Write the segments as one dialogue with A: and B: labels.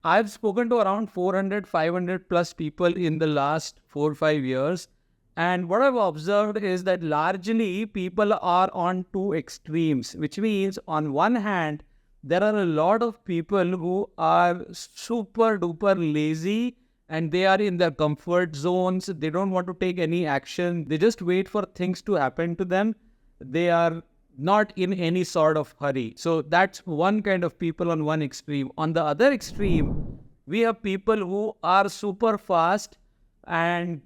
A: I've spoken to around 400, 500 plus people in the last 4 or 5 years. And what I've observed is that largely people are on two extremes, which means on one hand, there are a lot of people who are super duper lazy and they are in their comfort zones. They don't want to take any action. They just wait for things to happen to them. They are not in any sort of hurry. So that's one kind of people on one extreme. On the other extreme, we have people who are super fast and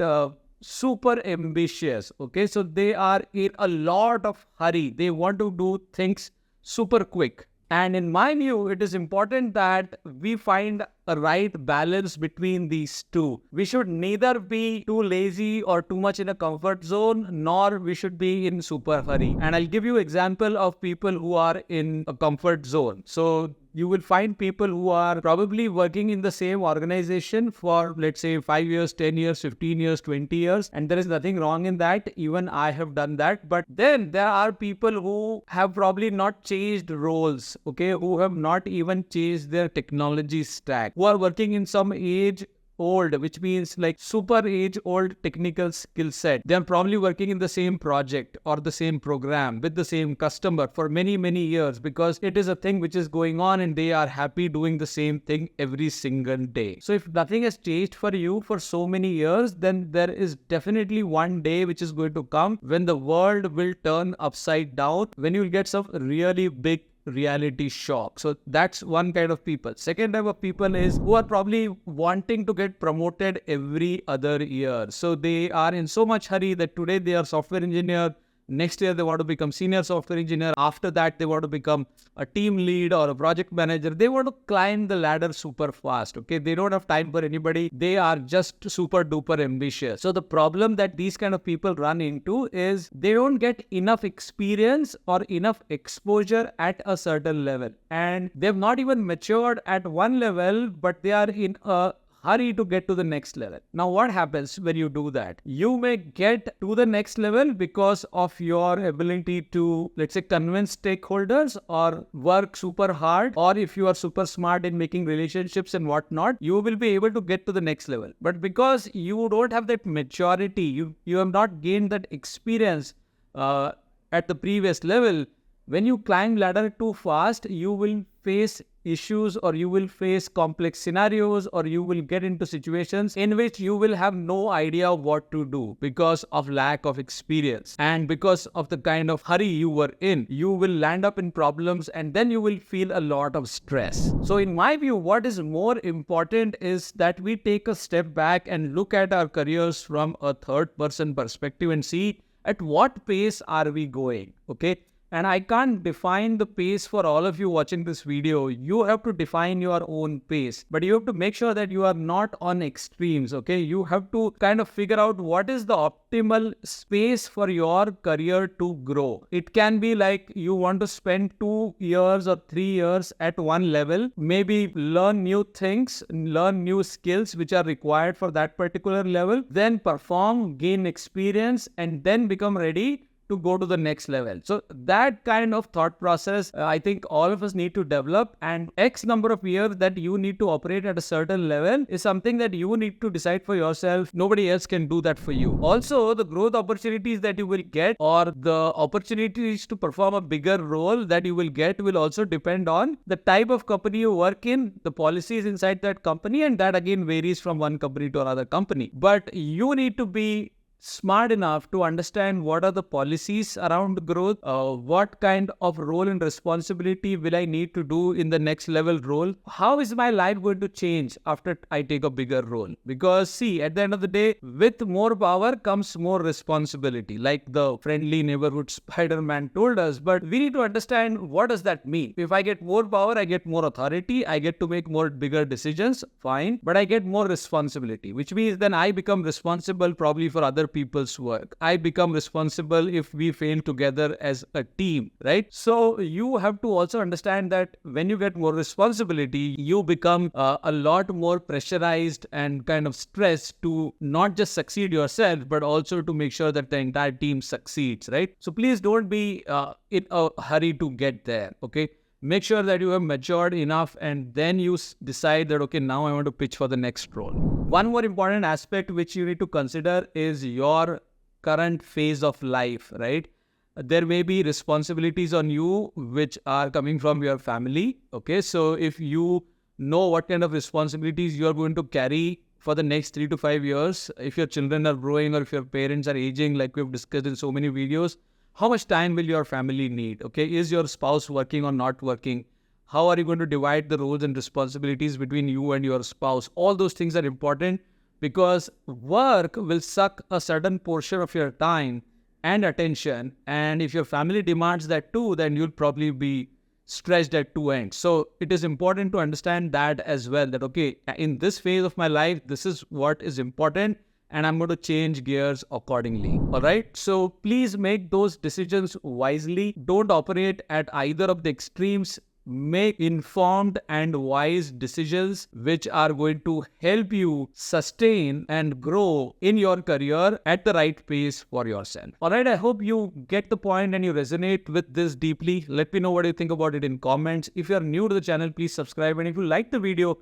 A: super ambitious. Okay, so they are in a lot of hurry. They want to do things super quick. And in my view, it is important that we find a right balance between these two. We should neither be too lazy or too much in a comfort zone, nor we should be in super hurry. And I'll give you example of people who are in a comfort zone. So you will find people who are probably working in the same organization for, let's say, 5 years, 10 years, 15 years, 20 years. And there is nothing wrong in that. Even I have done that. But then there are people who have probably not changed roles, okay, who have not even changed their technology stack, who are working in some age old, which means like super age old technical skill set. They are probably working in the same project or the same program with the same customer for many, many years because it is a thing which is going on and they are happy doing the same thing every single day. So if nothing has changed for you for so many years, then there is definitely one day which is going to come when the world will turn upside down, when you will get some really big reality shock. So that's one kind of people. Second type of people is who are probably wanting to get promoted every other year. So they are in so much hurry that today they are software engineer, next year they want to become senior software engineer, after that they want to become a team lead or a project manager. They want to climb the ladder super fast. Okay, they don't have time for anybody. They are just super duper ambitious. So the problem that these kind of people run into is they don't get enough experience or enough exposure at a certain level, and they've not even matured at one level, but they are in a hurry to get to the next level. Now, what happens when you do that? You may get to the next level because of your ability to, let's say, convince stakeholders or work super hard, or if you are super smart in making relationships and whatnot, you will be able to get to the next level. But because you don't have that maturity, you have not gained that experience at the previous level, when you climb ladder too fast, you will face issues or you will face complex scenarios or you will get into situations in which you will have no idea what to do because of lack of experience and because of the kind of hurry you were in. You will land up in problems and then you will feel a lot of stress. So in my view, what is more important is that we take a step back and look at our careers from a third person perspective and see at what pace are we going, okay? And I can't define the pace for all of you watching this video. You have to define your own pace, but you have to make sure that you are not on extremes, okay? You have to kind of figure out what is the optimal space for your career to grow. It can be like you want to spend 2 years or 3 years at one level, maybe learn new things, learn new skills which are required for that particular level, then perform, gain experience, and then become ready to go to the next level. So that kind of thought process, I think all of us need to develop, and X number of years that you need to operate at a certain level is something that you need to decide for yourself. Nobody else can do that for you. Also, the growth opportunities that you will get or the opportunities to perform a bigger role that you will get will also depend on the type of company you work in, the policies inside that company, and that again varies from one company to another company. But you need to be smart enough to understand what are the policies around growth, what kind of role and responsibility will I need to do in the next level role, how is my life going to change after I take a bigger role. Because see, at the end of the day, with more power comes more responsibility, like the friendly neighborhood Spider-Man told us. But we need to understand, what does that mean? If I get more power, I get more authority, I get to make more bigger decisions, fine, but I get more responsibility, which means then I become responsible probably for other people's work. I become responsible if we fail together as a team, right? So you have to also understand that when you get more responsibility, you become a lot more pressurized and kind of stressed to not just succeed yourself, but also to make sure that the entire team succeeds, right? So please don't be in a hurry to get there, okay? make sure that you have matured enough, and then you decide that, okay, now I want to pitch for the next role. One more important aspect which you need to consider is your current phase of life, right? There may be responsibilities on you which are coming from your family. Okay, so if you know what kind of responsibilities you are going to carry for the next 3 to 5 years, if your children are growing or if your parents are aging, like we've discussed in so many videos, how much time will your family need? Okay, is your spouse working or not working? How are you going to divide the roles and responsibilities between you and your spouse? All those things are important, because work will suck a certain portion of your time and attention. And if your family demands that too, then you'll probably be stretched at two ends. So it is important to understand that as well, that, okay, in this phase of my life, this is what is important, and I'm going to change gears accordingly. All right. So please make those decisions wisely. Don't operate at either of the extremes. Make informed and wise decisions which are going to help you sustain and grow in your career at the right pace for yourself. All right. I hope you get the point and you resonate with this deeply. Let me know what you think about it in comments. If you are new to the channel, please subscribe. And if you like the video,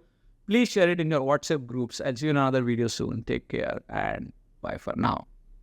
A: please share it in your WhatsApp groups. I'll see you in another video soon. Take care and bye for now.